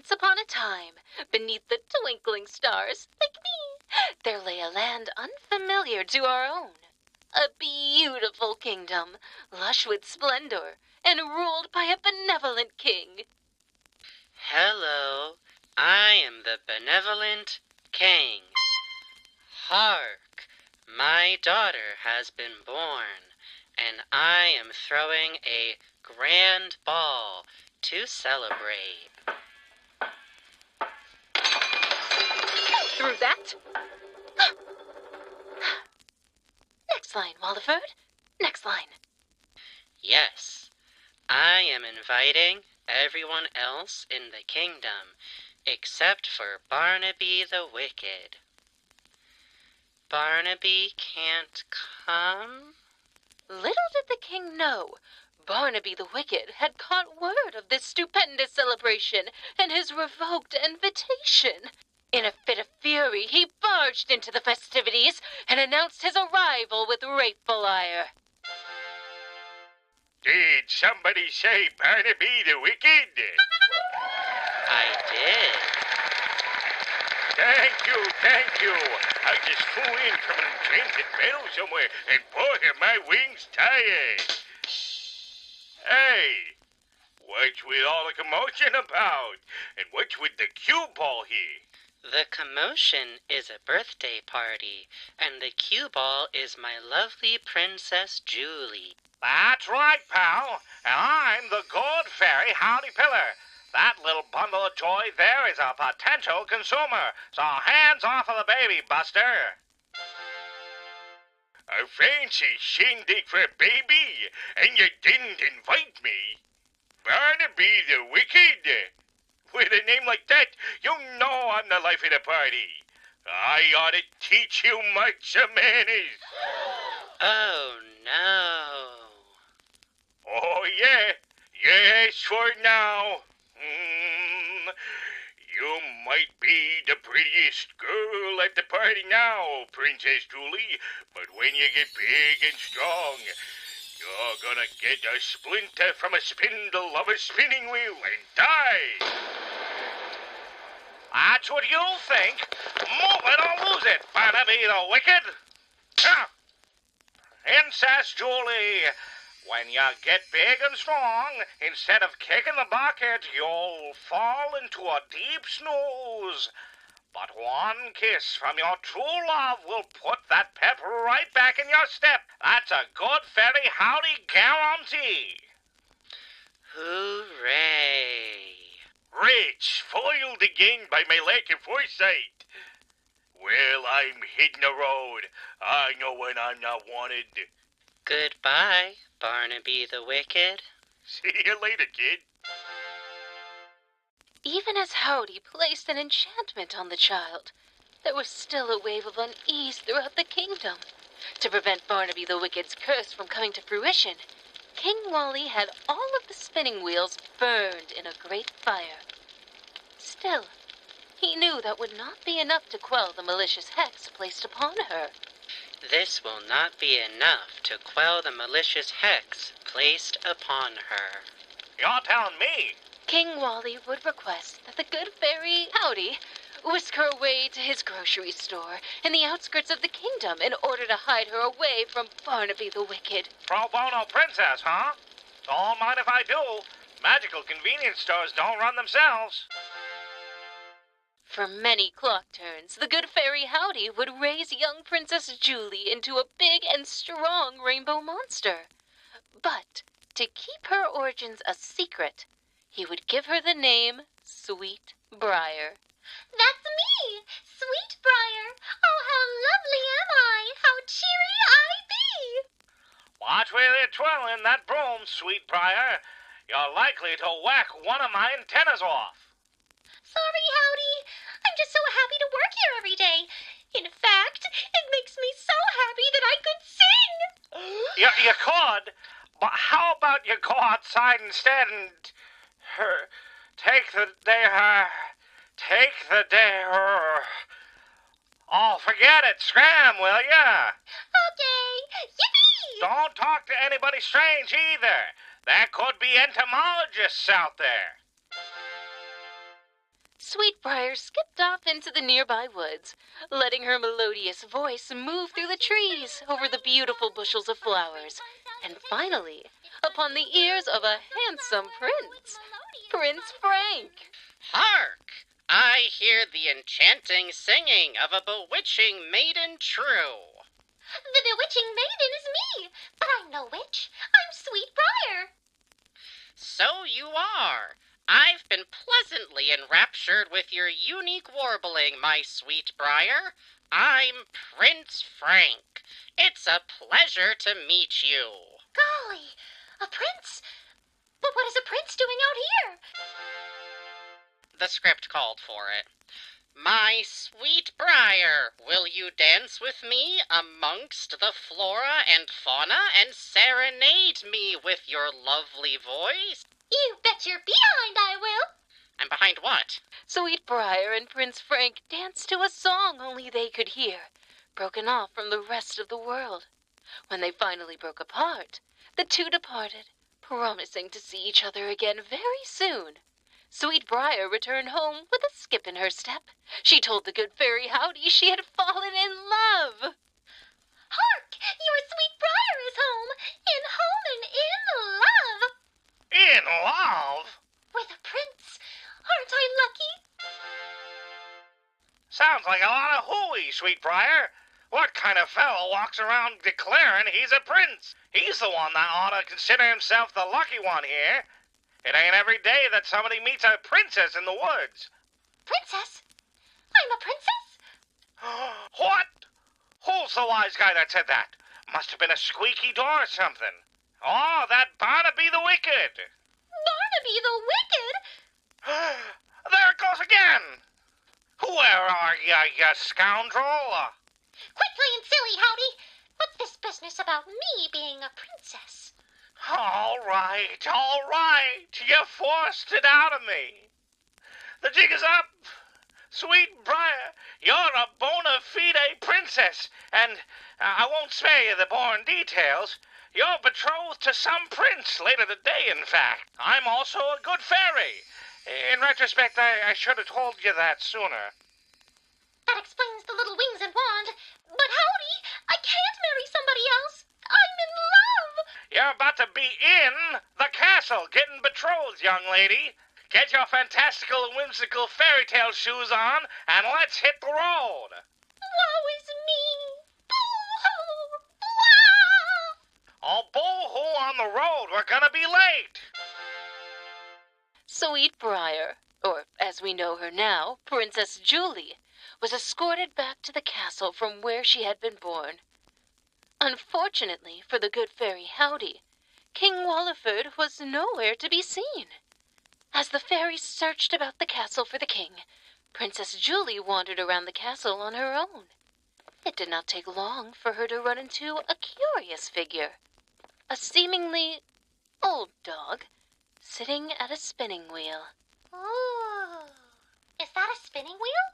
Once upon a time, beneath the twinkling stars, like me, there lay a land unfamiliar to our own. A beautiful kingdom, lush with splendor, and ruled by a benevolent king. Hello, I am the benevolent king. Hark, my daughter has been born, and I am throwing a grand ball to celebrate. Through that? Next line, Waliford. Next line. Yes, I am inviting everyone else in the kingdom except for Barnaby the Wicked. Barnaby can't come? Little did the king know, Barnaby the Wicked had caught word of this stupendous celebration and his revoked invitation. In a fit of fury, he barged into the festivities and announced his arrival with rightful ire. Did somebody say Barnaby the Wicked? I did. Thank you. I just flew in from an enchanted meadow somewhere, and boy, are my wings tired. Hey, what's with all the commotion about? And what's with the cue ball here? The commotion is a birthday party, and the cue ball is my lovely Princess Julie. That's right, pal. And I'm the good fairy Howdy Pillar. That little bundle of joy there is a potential consumer. So hands off of the baby, Buster. A fancy shindig for a baby, and you didn't invite me. Barnaby the Wicked. With a name like that, you know I'm the life of the party. I ought to teach you much manners. Oh, no. Oh, yeah. Yes, for now. You might be the prettiest girl at the party now, Princess Julie, but when you get big and strong, you're gonna get a splinter from a spindle of a spinning wheel and die. That's what you think. Move it or lose it, Barnaby the Wicked. Princess Julie, when you get big and strong, instead of kicking the bucket, you'll fall into a deep snooze. But one kiss from your true love will put that pep right back in your step. That's a good fairy howdy guarantee. Hooray. Rich, foiled again by my lack of foresight. Well, I'm hitting the road. I know when I'm not wanted. Goodbye, Barnaby the Wicked. See you later, kid. Even as Howdy placed an enchantment on the child, there was still a wave of unease throughout the kingdom. To prevent Barnaby the Wicked's curse from coming to fruition, King Wally had all of the spinning wheels burned in a great fire. Still, he knew that would not be enough to quell the malicious hex placed upon her. This will not be enough to quell the malicious hex placed upon her. You're telling me? King Wally would request that the good fairy Howdy whisk her away to his grocery store in the outskirts of the kingdom in order to hide her away from Barnaby the Wicked. Pro bono princess, huh? Don't mind if I do. Magical convenience stores don't run themselves. For many clock turns, the good fairy Howdy would raise young Princess Julie into a big and strong rainbow monster. But to keep her origins a secret, he would give her the name Sweet Briar. That's me, Sweet Briar. Oh, how lovely am I! How cheery I be! Watch where you're twirling that broom, Sweet Briar. You're likely to whack one of my antennas off. Sorry, Howdy. I'm just so happy to work here every day. In fact, it makes me so happy that I could sing. You could, but how about you go outside instead and take the day. Oh, forget it. Scram, will ya? Okay, yippee! Don't talk to anybody strange either. There could be entomologists out there. Sweetbriar skipped off into the nearby woods, letting her melodious voice move through the trees over the beautiful bushels of flowers, and finally, upon the ears of a handsome prince, Prince Frank. Hark! I hear the enchanting singing of a bewitching maiden true. The bewitching maiden is me, but I'm no witch. I'm Sweetbriar. So you are. I've been pleasantly enraptured with your unique warbling, my sweet Briar. I'm Prince Frank. It's a pleasure to meet you. Golly, a prince? But what is a prince doing out here? The script called for it. My sweet Briar, will you dance with me amongst the flora and fauna and serenade me with your lovely voice? You bet your behind I will. And behind what? Sweetbriar and Prince Frank danced to a song only they could hear, broken off from the rest of the world. When they finally broke apart, the two departed, promising to see each other again very soon. Sweetbriar returned home with a skip in her step. She told the good fairy Howdy she had fallen in love. Hark! Your Sweetbriar is home and in love. In love? With a prince. Aren't I lucky? Sounds like a lot of hooey, Sweetbriar. What kind of fellow walks around declaring he's a prince? He's the one that ought to consider himself the lucky one here. It ain't every day that somebody meets a princess in the woods. Princess? I'm a princess? What? Who's the wise guy that said that? Must have been a squeaky door or something. Oh, that Barnaby the Wicked. Barnaby the Wicked? There it goes again. Where are you scoundrel? Quit playing silly, Howdy. What's this business about me being a princess? All right. You forced it out of me. The jig is up. Sweetbriar, you're a bona fide princess, and I won't spare you the boring details. You're betrothed to some prince later today, in fact. I'm also a good fairy. In retrospect, I should have told you that sooner. That explains the little wings and wand. But Howdy, I can't marry somebody else. I'm in love. You're about to be in the castle, getting betrothed, young lady. Get your fantastical and whimsical fairy tale shoes on, and let's hit the road. Woe is me. Boo-hoo. Wah! Oh, boo-hoo on the road. We're gonna be late. Sweetbriar, or as we know her now, Princess Julie, was escorted back to the castle from where she had been born. Unfortunately for the good fairy Howdy, King Walliford was nowhere to be seen. As the fairies searched about the castle for the king, Princess Julie wandered around the castle on her own. It did not take long for her to run into a curious figure, a seemingly old dog sitting at a spinning wheel. Ooh. Is that a spinning wheel?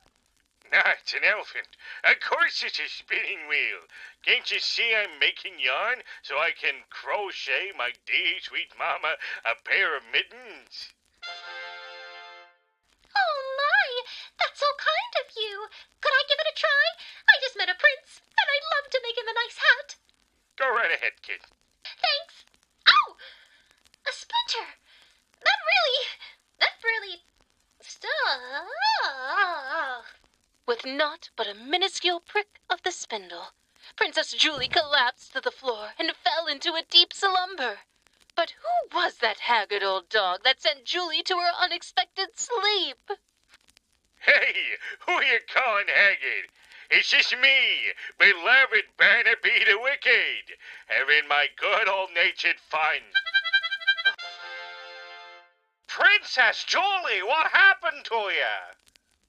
No, it's an elephant. Of course it's a spinning wheel. Can't you see I'm making yarn so I can crochet my dear sweet mama a pair of mittens? Oh my, that's so kind of you. Could I give it a try? I just met a prince, and I'd love to make him a nice hat. Go right ahead, kid. Thanks. Ow! A splinter. That really stuck. With naught but a minuscule prick of the spindle, Princess Julie collapsed to the floor and fell into a deep slumber. But who was that haggard old dog that sent Julie to her unexpected sleep? Hey, who you calling haggard? It's just me, beloved Barnaby the Wicked, having my good old-natured fun. Princess Julie, what happened to you?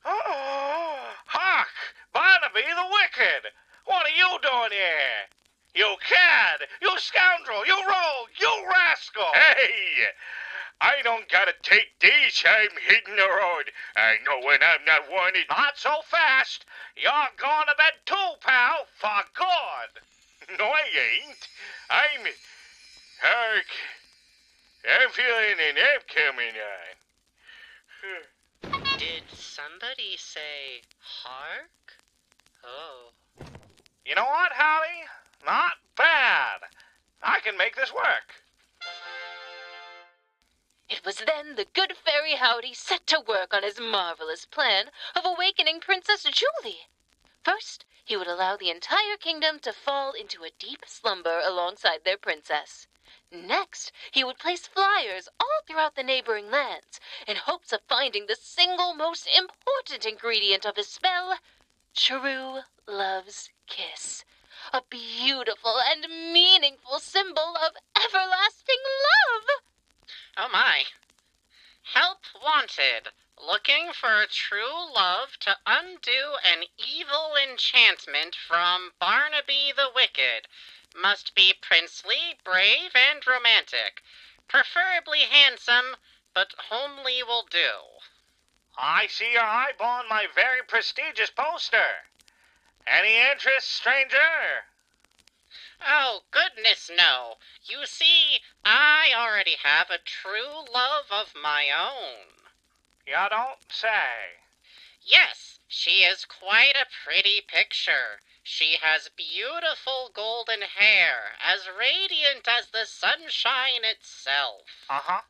Hark! Barnaby the Wicked! What are you doing here? You cad! You scoundrel! You rogue! You rascal! Hey! I don't gotta take these. I'm hitting the road. I know when I'm not wanted. Not so fast. You're going to bed too, pal. For good. No, I ain't. Hark. I'm feeling an nap coming on. Did somebody say hark? Oh. You know what, Howdy? Not bad. I can make this work. It was then the good fairy Howdy set to work on his marvelous plan of awakening Princess Julie. First, he would allow the entire kingdom to fall into a deep slumber alongside their princess. Next, he would place flyers all throughout the neighboring lands in hopes of finding the single most important ingredient of his spell, True Love's Kiss, a beautiful and meaningful symbol of everlasting love. Oh my. Help wanted. Looking for true love to undo an evil enchantment from Barnaby the Wicked. Must be princely, brave, and romantic. Preferably handsome, but homely will do. I see you're eyeballing my very prestigious poster. Any interest, stranger? Oh, goodness no. You see, I already have a true love of my own. You don't say. Yes, she is quite a pretty picture. She has beautiful golden hair, as radiant as the sunshine itself. Uh-huh.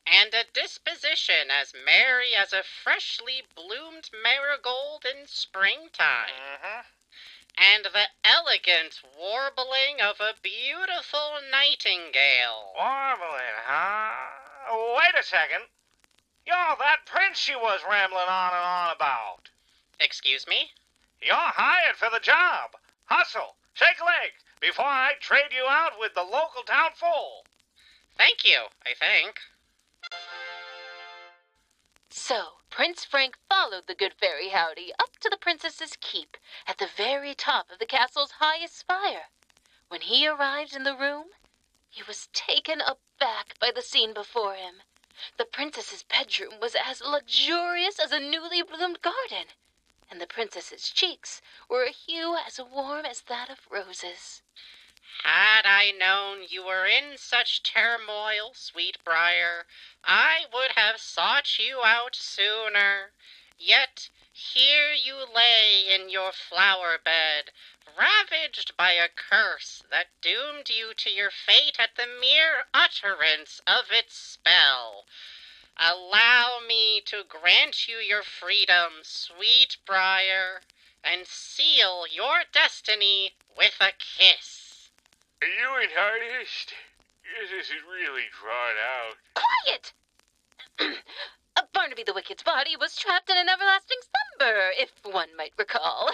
And a disposition as merry as a freshly bloomed marigold in springtime. Mm-hmm. And the elegant warbling of a beautiful nightingale. Warbling, huh? Wait a second. You're that prince she was rambling on and on about. Excuse me? You're hired for the job. Hustle, shake a leg, before I trade you out with the local town fool. Thank you, I think. So, Prince Frank followed the good fairy Howdy up to the princess's keep at the very top of the castle's highest spire. When he arrived in the room, he was taken aback by the scene before him. The princess's bedroom was as luxurious as a newly bloomed garden, and the princess's cheeks were a hue as warm as that of roses. Had I known you were in such turmoil, sweet Briar, I would have sought you out sooner. Yet here you lay in your flower bed, ravaged by a curse that doomed you to your fate at the mere utterance of its spell. Allow me to grant you your freedom, sweet Briar, and seal your destiny with a kiss. Are you in earnest? This is really drawn out. Quiet! Barnaby the Wicked's body was trapped in an everlasting slumber, if one might recall.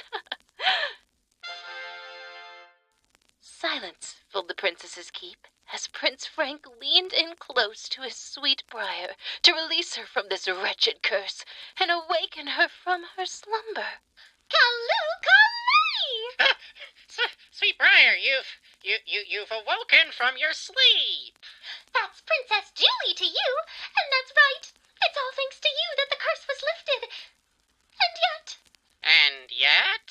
Silence filled the princess's keep as Prince Frank leaned in close to his sweet Briar to release her from this wretched curse and awaken her from her slumber. Callooh! Sweet Briar, you've awoken from your sleep. That's Princess Julie to you, and that's right. It's all thanks to you that the curse was lifted. And yet?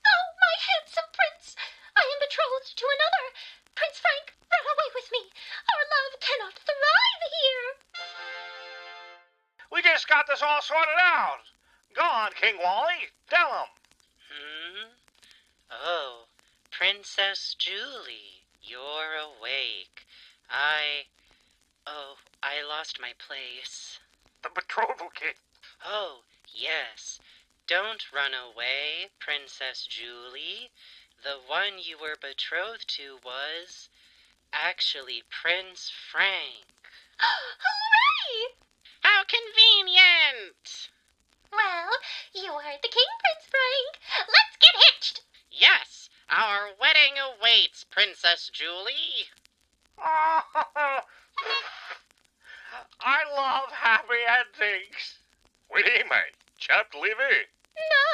Oh, my handsome prince, I am betrothed to another. Prince Frank, run away with me. Our love cannot thrive here. We just got this all sorted out. Go on, King Wally. Tell him. Oh, Princess Julie, you're awake. I lost my place. The betrothal kid. Oh, yes. Don't run away, Princess Julie. The one you were betrothed to was actually Prince Frank. Hooray! How convenient! Well, you are the king, Prince Frank. Let's get hitched. Yes, our wedding awaits, Princess Julie. Oh, I love happy endings. Wait, mate. Chopped liver. No,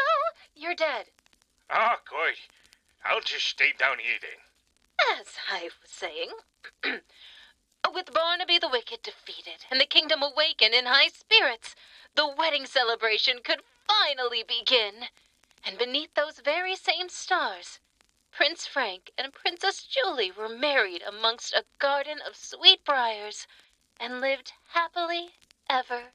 you're dead. Oh, good. I'll just stay down here then. As I was saying, with Barnaby the Wicked defeated and the kingdom awakened in high spirits, the wedding celebration could finally begin. And beneath those very same stars, Prince Frank and Princess Julie were married amongst a garden of sweet briars and lived happily ever